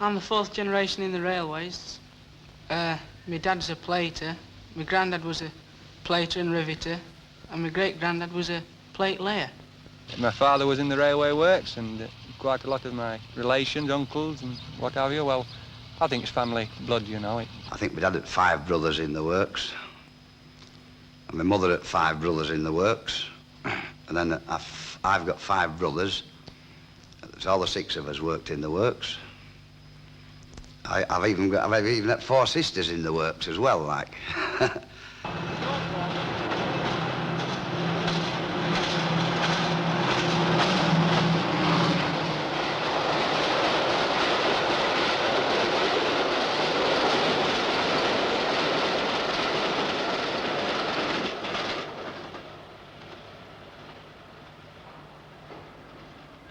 I'm the fourth generation in the railways. My dad's a plater, my granddad was a plater and riveter, and my great-granddad was a plate layer. My father was in the railway works, and quite a lot of my relations, uncles and what have you, well, I think it's family blood, you know. I think my dad had 5 brothers in the works, and my mother had 5 brothers in the works, and then I've got 5 brothers, so all the 6 of us worked in the works. I've even had 4 sisters in the works as well, like.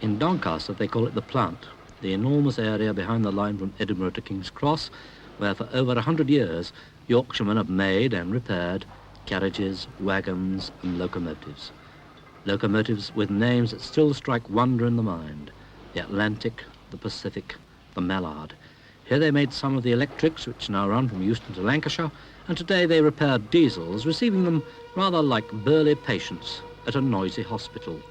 In Doncaster, they call it the plant, the enormous area behind the line from Edinburgh to King's Cross, where for over 100 years, Yorkshiremen have made and repaired carriages, wagons and locomotives. Locomotives with names that still strike wonder in the mind: the Atlantic, the Pacific, the Mallard. Here they made some of the electrics which now run from Euston to Lancashire, and today they repair diesels, receiving them rather like burly patients at a noisy hospital.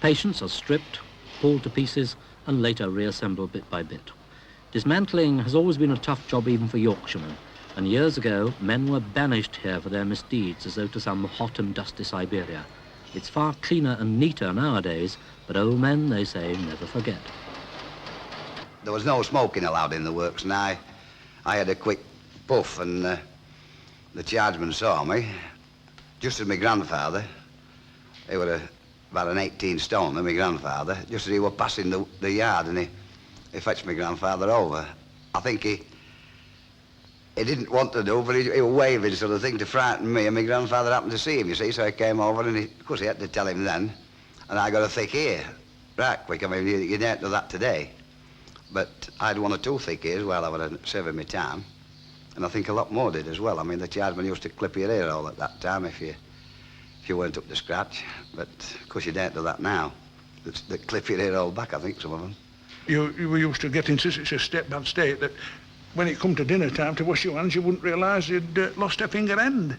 Patients are stripped, pulled to pieces, and later reassembled bit by bit. Dismantling has always been a tough job even for Yorkshiremen, and years ago men were banished here for their misdeeds as though to some hot and dusty Siberia. It's far cleaner and neater nowadays, but old men, they say, never forget. There was no smoking allowed in the works, and I had a quick puff, and the chargeman saw me, just as my grandfather, he was about an 18 stone than my grandfather, just as he was passing the yard, and he fetched my grandfather over. I think he didn't want to do, but he was waving sort of thing to frighten me, and my grandfather happened to see him, you see, so I came over, and of course he had to tell him then, and I got a thick ear, right quick. I mean, you don't do that today. But I had 1 or 2 thick ears while I was serving my time, and I think a lot more did as well. I mean, the chargeman used to clip your ear all at that time if you weren't up to scratch, but of course you don't do that now. They clip your ear all back, I think, some of them. You used to get into such a step-bad state that when it come to dinner time to wash your hands, you wouldn't realise you'd lost a finger end.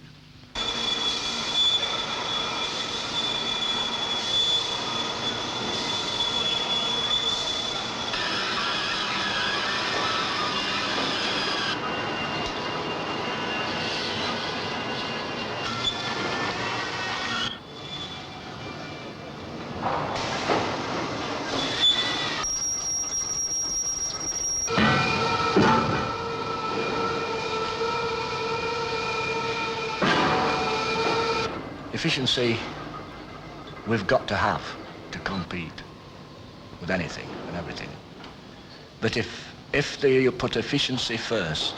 Efficiency we've got to have to compete with anything and everything. But if you put efficiency first,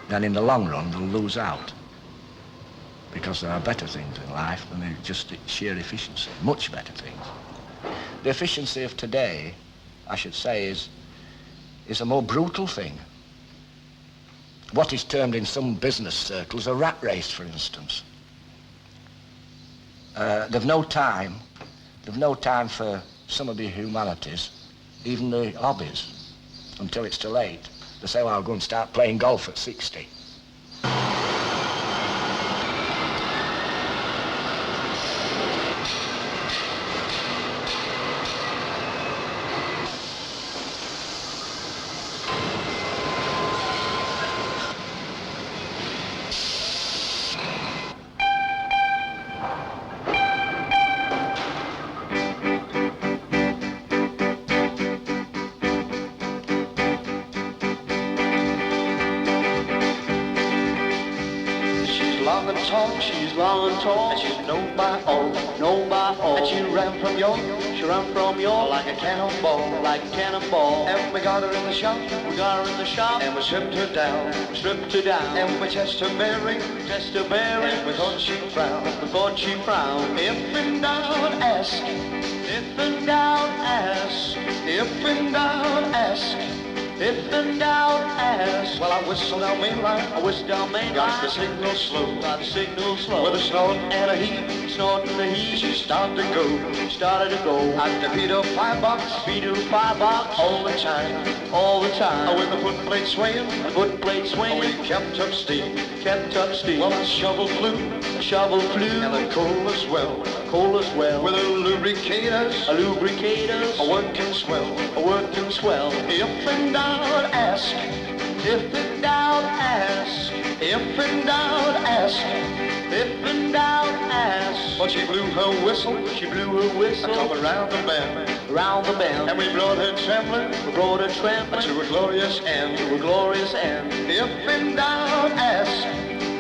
then in the long run they'll lose out, because there are better things in life than just sheer efficiency, much better things. The efficiency of today, I should say, is a more brutal thing. What is termed in some business circles a rat race, for instance. They've no time for some of the humanities, even the hobbies, until it's too late. They say, well, I'll go and start playing golf at 60. tall, she's long and tall, and she's known by all, known by all. And she ran from York, she ran from York, like a cannonball, like a cannonball. And we got her in the shop, we got her in the shop, and we stripped her down, stripped her down. And we tested her bearing, tested her bearing, and we thought she frowned, we thought she frowned. If in doubt, ask, if in doubt, ask, if in doubt, ask. If in doubt, ask. Well, I whistled down main line, I whistled down main line. Got the signal slow, got the signal slow. With a snort and a heat, snort and a heat. She started to go, started to go. At the beat of firebox, beat of firebox. All the time, all the time. With the footplate swaying, the footplate swaying. We kept up steam, kept up steam. Well, the shovel flew, the shovel flew. And the coal as well, coal as well. With the lubricators, a working swell, a working swell. If in doubt, ask. If in doubt, ask. If in doubt, ask. If in doubt, ask. Well, she blew her whistle, she blew her whistle. Coming round the bend, round the bend. And we brought her trembling, we brought her trembling to a glorious end, to a glorious end. If in doubt, ask.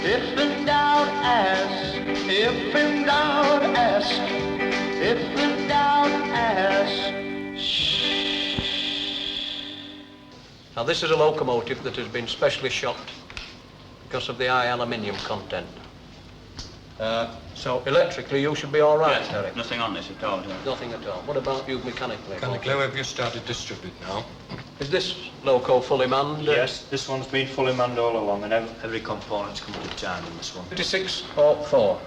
If in doubt, ask. If in doubt, ask. If in doubt, ask. Now this is a locomotive that has been specially shocked because of the high aluminium content. So electrically you should be all right, yes, Eric. Nothing on this at all, Joe. Nothing at all. What about you mechanically? Mechanically, we've just started distribute now. Is this loco fully manned? Yes, this one's been fully manned all along and every component's come to time in this one. 5604.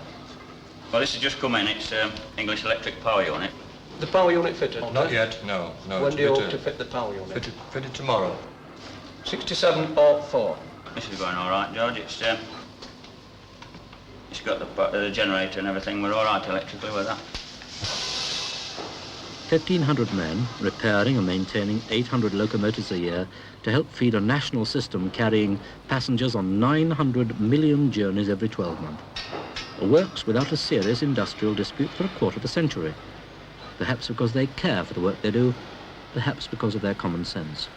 Well, this has just come in. It's English Electric Power Unit. The power unit fitted? Not yet, no. When do you hope to fit the power unit? Fitted tomorrow. 6704. This is going all right, George. It's got the generator and everything. We're all right electrically with that. 1,500 men repairing and maintaining 800 locomotives a year to help feed a national system carrying passengers on 900 million journeys every 12 months. Works without a serious industrial dispute for a quarter of a century. Perhaps because they care for the work they do, perhaps because of their common sense.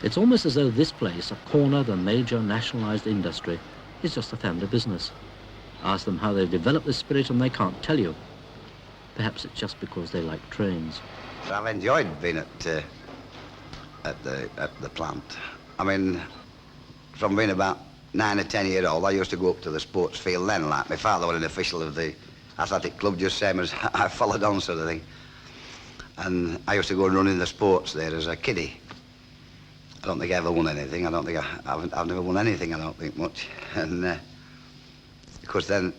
It's almost as though this place, a corner of the major nationalised industry, is just a family business. Ask them how they've developed this spirit and they can't tell you. Perhaps it's just because they like trains. I've enjoyed being at the plant. I mean, from being about 9 or 10 years old, I used to go up to the sports field then, like my father was an official of the athletic club, just same as I followed on, sort of thing. And I used to go and run in the sports there as a kiddie. I don't think I ever won anything. I don't think I've never won anything, I don't think, much. And of course then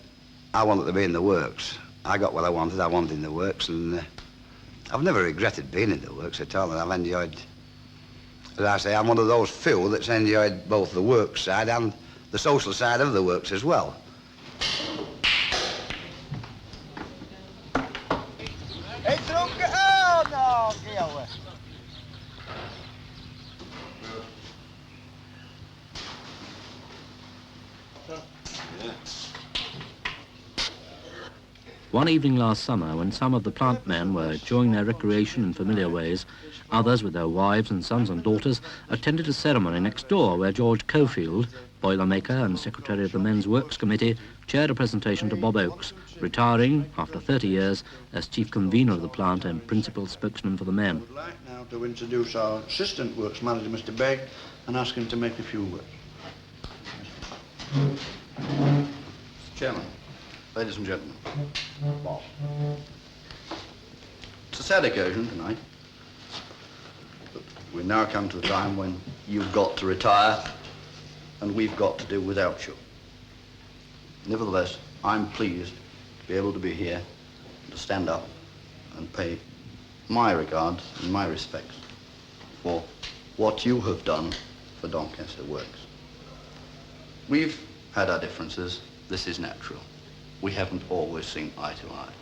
I wanted to be in the works. I got what I wanted in the works, and I've never regretted being in the works at all. And I've enjoyed, as I say, I'm one of those few that's enjoyed both the works side and the social side of the works as well. One evening last summer, when some of the plant men were enjoying their recreation in familiar ways, others with their wives and sons and daughters attended a ceremony next door where George Cofield, boilermaker and secretary of the Men's Works Committee, chaired a presentation to Bob Oakes, retiring after 30 years as chief convener of the plant and principal spokesman for the men. I would like now to introduce our assistant works manager, Mr. Begg, and ask him to make a few words. Mr. Chairman, ladies and gentlemen, Bob. It's a sad occasion tonight, but we've now come to the time when you've got to retire and we've got to do without you. Nevertheless, I'm pleased to be able to be here, to stand up and pay my regards and my respects for what you have done for Doncaster Works. We've had our differences. This is natural. We haven't always seen eye to eye.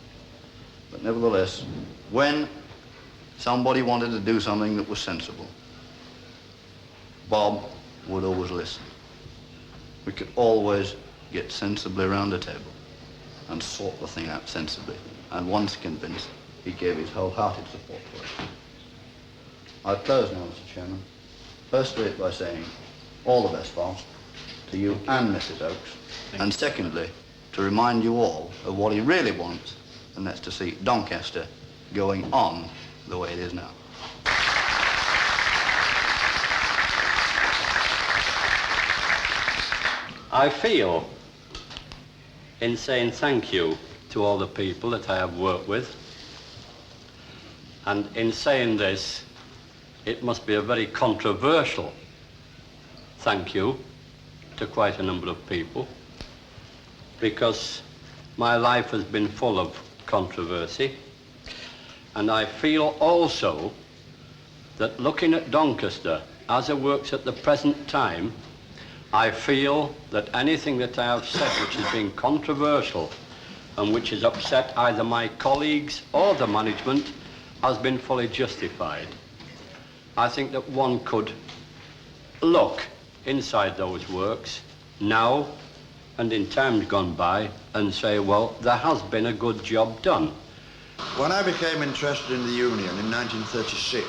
But nevertheless, when somebody wanted to do something that was sensible, Bob would always listen. We could always get sensibly around the table and sort the thing out sensibly. And once convinced, he gave his wholehearted support for it. I'll close now, Mr. Chairman. Firstly, by saying all the best, Bob, to you and Mrs. Oakes. And secondly, to remind you all of what he really wants, and that's to see Doncaster going on the way it is now. I feel, in saying thank you to all the people that I have worked with, and in saying this, it must be a very controversial thank you to quite a number of people, because my life has been full of controversy, and I feel also that looking at Doncaster as it works at the present time, I feel that anything that I have said which has been controversial and which has upset either my colleagues or the management has been fully justified. I think that one could look inside those works now and in times gone by and say, well, there has been a good job done. When I became interested in the union in 1936,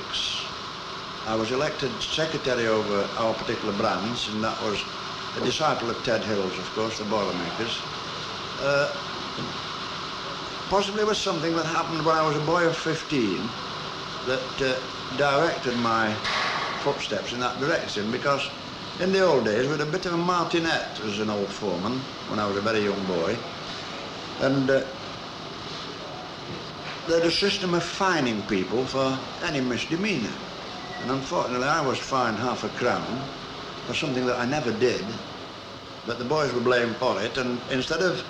I was elected secretary over our particular branch, and that was a disciple of Ted Hill's, of course, the Boilermakers. Possibly it was something that happened when I was a boy of 15 that directed my footsteps in that direction, because in the old days we had a bit of a martinet as an old foreman when I was a very young boy, and they had a system of fining people for any misdemeanour. And unfortunately I was fined £0.5 crown for something that I never did, but the boys were blamed for it, and instead of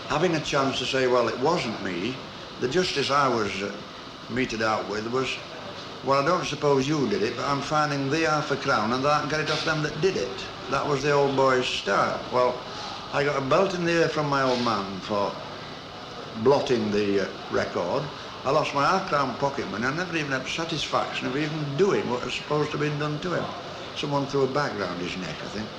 having a chance to say, well, it wasn't me, the justice I was meted out with was, well, I don't suppose you did it, but I'm fining thee £0.5 crown and I can get it off them that did it. That was the old boy's style. Well, I got a belt in the ear from my old man for blotting the record. I lost my £0.5 crown pocket money. I never even had satisfaction of even doing what was supposed to have been done to him. Someone threw a bag round his neck, I think.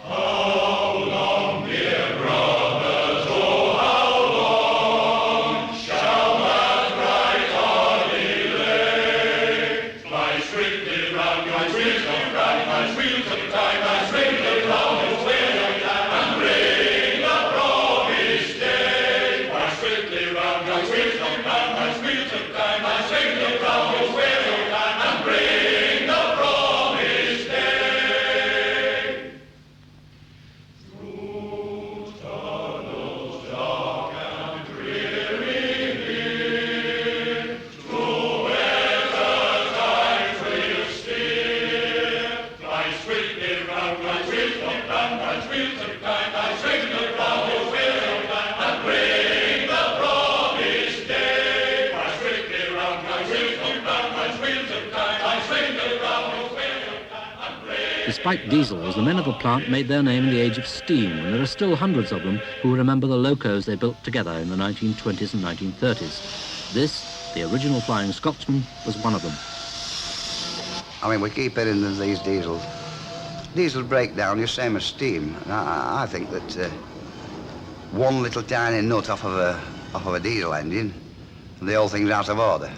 How long, dear brothers, oh, how long shall that bright hardy lay? Fly swiftly round your wheel, fly wheel to time, fly swiftly round your wheel, and bring the promised day. Fly swiftly round your wheel to time, fly swiftly round your wheel, and bring the promised day. Despite diesels, the men of the plant made their name in the age of steam, and there are still hundreds of them who remember the locos they built together in the 1920s and 1930s. This, the original Flying Scotsman, was one of them. I mean, we keep hearing of these diesels. Diesels break down the same as steam. And I think that one little tiny nut off of a diesel engine, and the whole thing's out of order.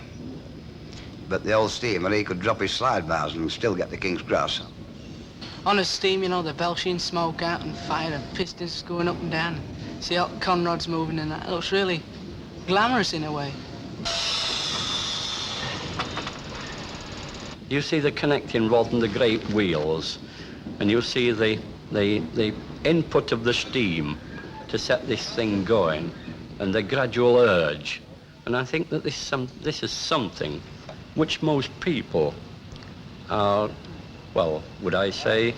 But the old steamer, he could drop his slide bars and still get the King's Cross. On a steam, you know, the belching smoke out and fire and pistons going up and down. See how the conrods moving and that. It looks really glamorous in a way. You see the connecting rod and the great wheels, and you see the input of the steam to set this thing going, and the gradual urge. And I think that this is something which most people are, well, would I say,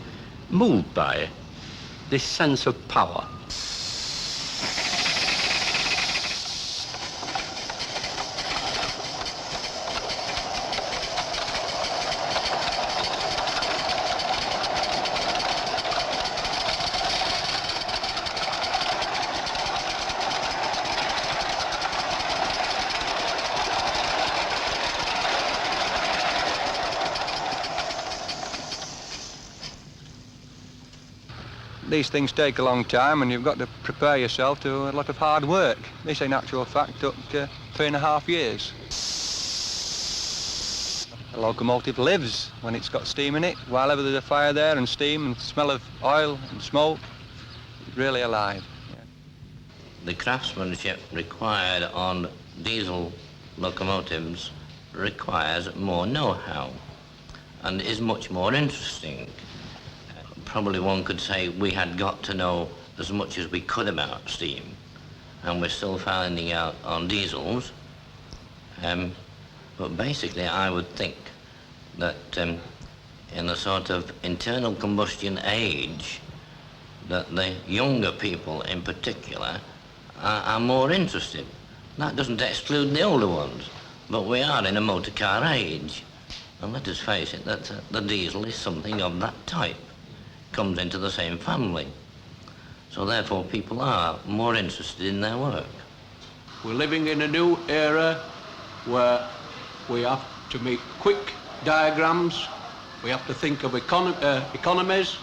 moved by, this sense of power. These things take a long time, and you've got to prepare yourself to a lot of hard work. This, in actual fact, took 3.5 years. A locomotive lives when it's got steam in it. While ever there's a fire there and steam and smell of oil and smoke, really alive. Yeah. The craftsmanship required on diesel locomotives requires more know-how and is much more interesting. Probably one could say we had got to know as much as we could about steam, and we're still finding out on diesels. But basically I would think that in the sort of internal combustion age, that the younger people in particular are more interested. That doesn't exclude the older ones, but we are in a motor car age. And let us face it, that the diesel is something of that type, comes into the same family. So therefore people are more interested in their work. We're living in a new era where we have to make quick diagrams, we have to think of economies,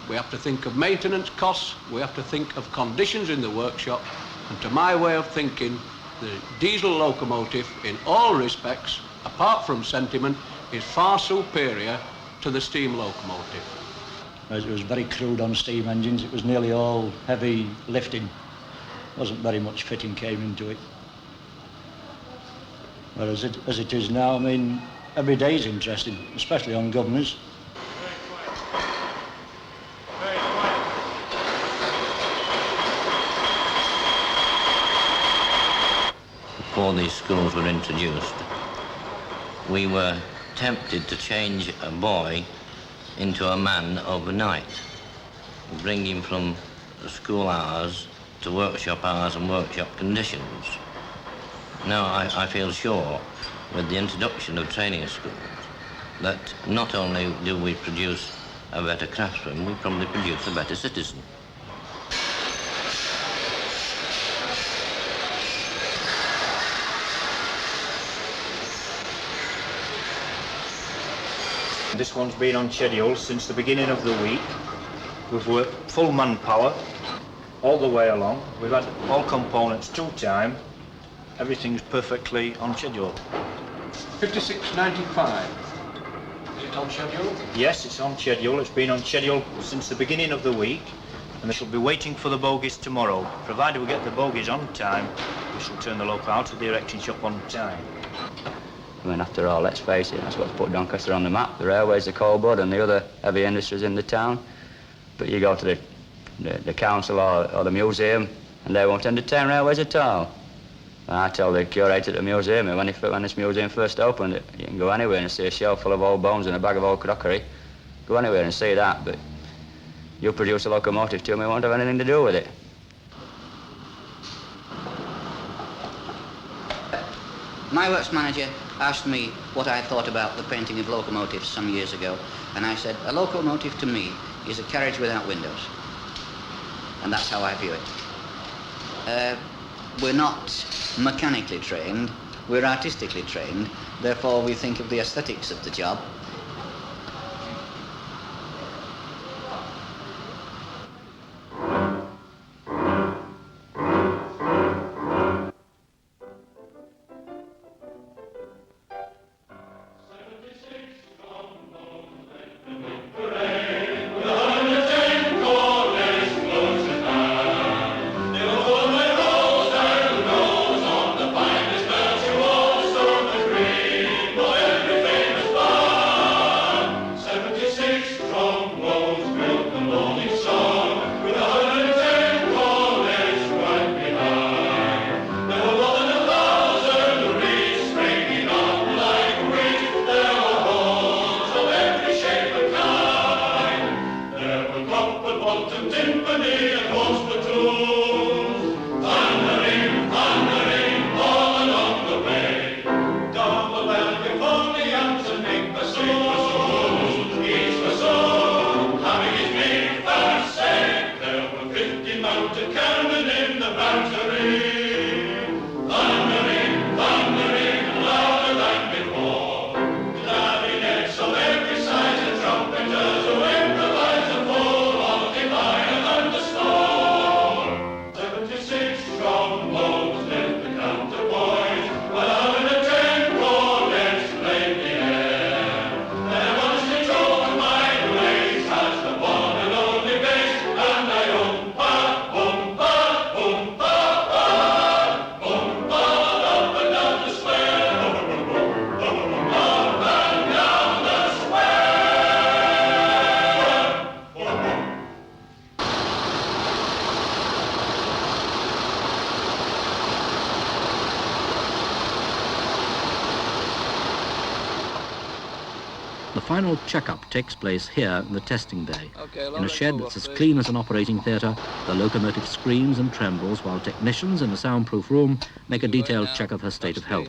we have to think of maintenance costs, we have to think of conditions in the workshop, and to my way of thinking, the diesel locomotive in all respects, apart from sentiment, is far superior to the steam locomotive. It was very crude on steam engines, it was nearly all heavy lifting. Wasn't very much fitting came into it. Whereas as it is now, I mean, every day is interesting, especially on governors. Before these schools were introduced, we were tempted to change a boy into a man overnight, bring him from school hours to workshop hours and workshop conditions. Now I feel sure, with the introduction of training schools, that not only do we produce a better craftsman, we probably produce a better citizen. This one's been on schedule since the beginning of the week. We've worked full manpower all the way along. We've had all components to time. Everything's perfectly on schedule. 56.95. Is it on schedule? Yes, it's on schedule. It's been on schedule since the beginning of the week, and they shall be waiting for the bogies tomorrow. Provided we get the bogies on time, we shall turn the loco out of the erecting shop on time. I mean, after all, let's face it, that's what's put Doncaster on the map. The railways, the coal board and the other heavy industries in the town. But you go to the council or the museum and they won't entertain railways at all. And I tell the curator at the museum, when this museum first opened, you can go anywhere and see a shelf full of old bones and a bag of old crockery. Go anywhere and see that, but you produce a locomotive to me, won't have anything to do with it. My works manager asked me what I thought about the painting of locomotives some years ago, and I said, a locomotive to me is a carriage without windows. And that's how I view it. We're not mechanically trained, we're artistically trained, therefore we think of the aesthetics of the job. Bye. final check-up takes place here in the testing bay. Okay, In a shed that's as clean as an operating theatre, the locomotive screams and trembles while technicians in a soundproof room make a detailed check of her state of health.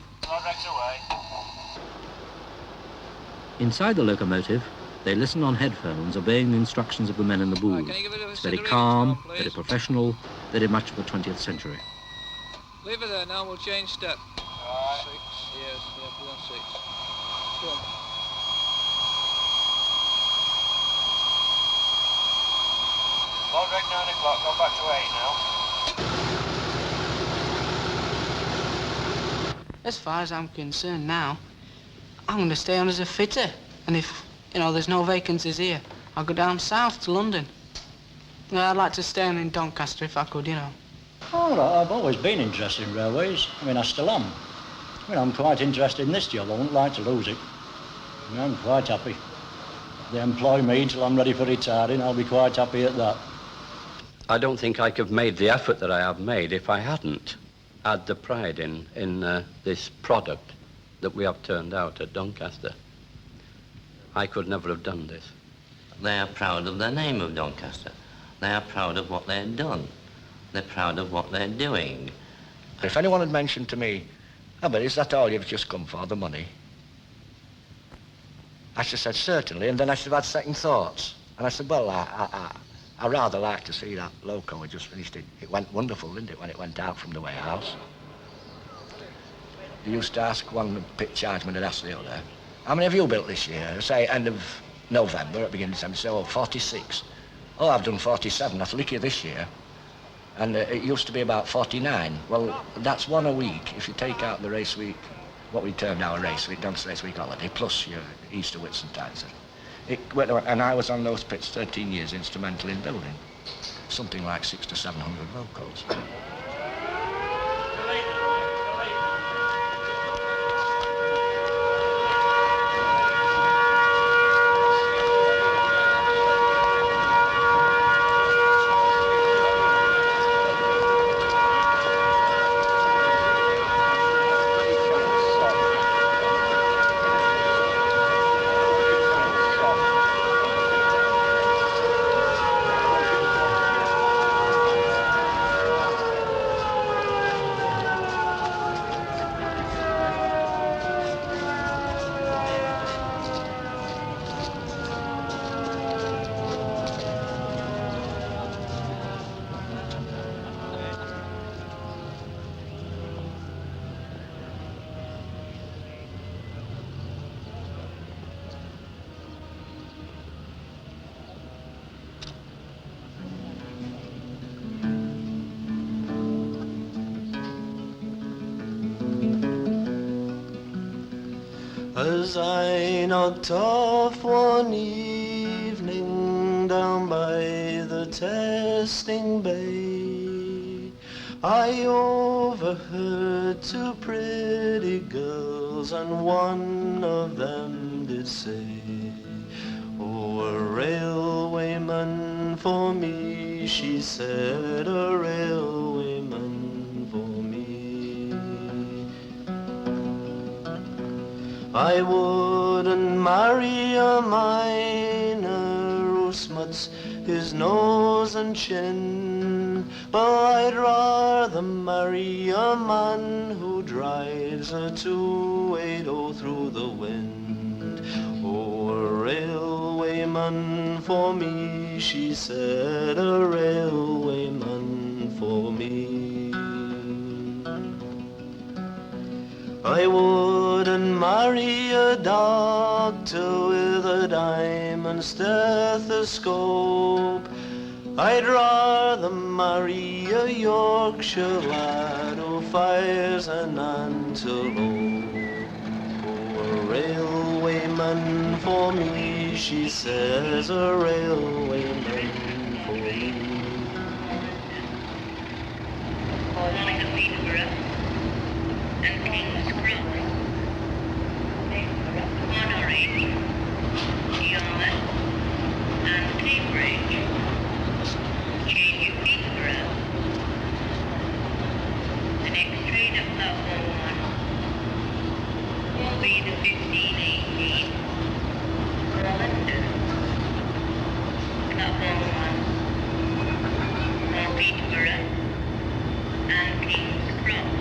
Inside the locomotive, they listen on headphones, obeying the instructions of the men in the booth. It's very calm, very professional, very much of the 20th century. Leave it there now, we'll change step. Right. 6, yes, yeah, put on 6. Go on. Load reg 9 o'clock, go back to 8 now. As far as I'm concerned now, I'm going to stay on as a fitter. And if, you know, there's no vacancies here, I'll go down south to London. I'd like to stay on in Doncaster if I could, you know. Oh, no, I've always been interested in railways. I mean, I still am. I mean, I'm quite interested in this job. I wouldn't like to lose it. I mean, I'm quite happy. If they employ me till I'm ready for retiring, I'll be quite happy at that. I don't think I could have made the effort that I have made if I hadn't had the pride in this product that we have turned out at Doncaster. I could never have done this. They are proud of the name of Doncaster. They are proud of what they've done. They're proud of what they're doing. If anyone had mentioned to me, "Oh, but is that all you've just come for, the money?" I should have said, certainly, and then I should have had second thoughts. And I said, well, I rather like to see that loco. I just finished it. It went wonderful, didn't it, when it went out from the warehouse? You used to ask one pit chargeman had asked the other, how many have you built this year? Say, end of November, at beginning of December, say, oh, 46. Oh, I've done 47. That's lucky this year. And it used to be about 49. Well, that's one a week. If you take out the race week, what we term now a race week, Doncaster race week holiday, plus your Easter, Whitsuntide. And I was on those pits 13 years, instrumental in building. Something like 600 to 700 locos. As I knocked off one evening down by the testing bay, I overheard two pretty girls, and one of them did say, oh, a railwayman for me, she said, a railwayman for me. I wouldn't marry a miner who smuts his nose and chin, but I'd rather marry a man who drives a 280 through the wind. Oh, a railwayman for me, she said, a railwayman for me. I wouldn't marry a doctor with a diamond stethoscope. I'd rather marry a Yorkshire lad who fires an antelope. Oh, a railwayman for me, she says, a railwayman for me. Following the Peterborough and King's Cross, Connery, Yarmouth and Cambridge. Change at Peterborough. The next train at platform 1 will be the 1518 front.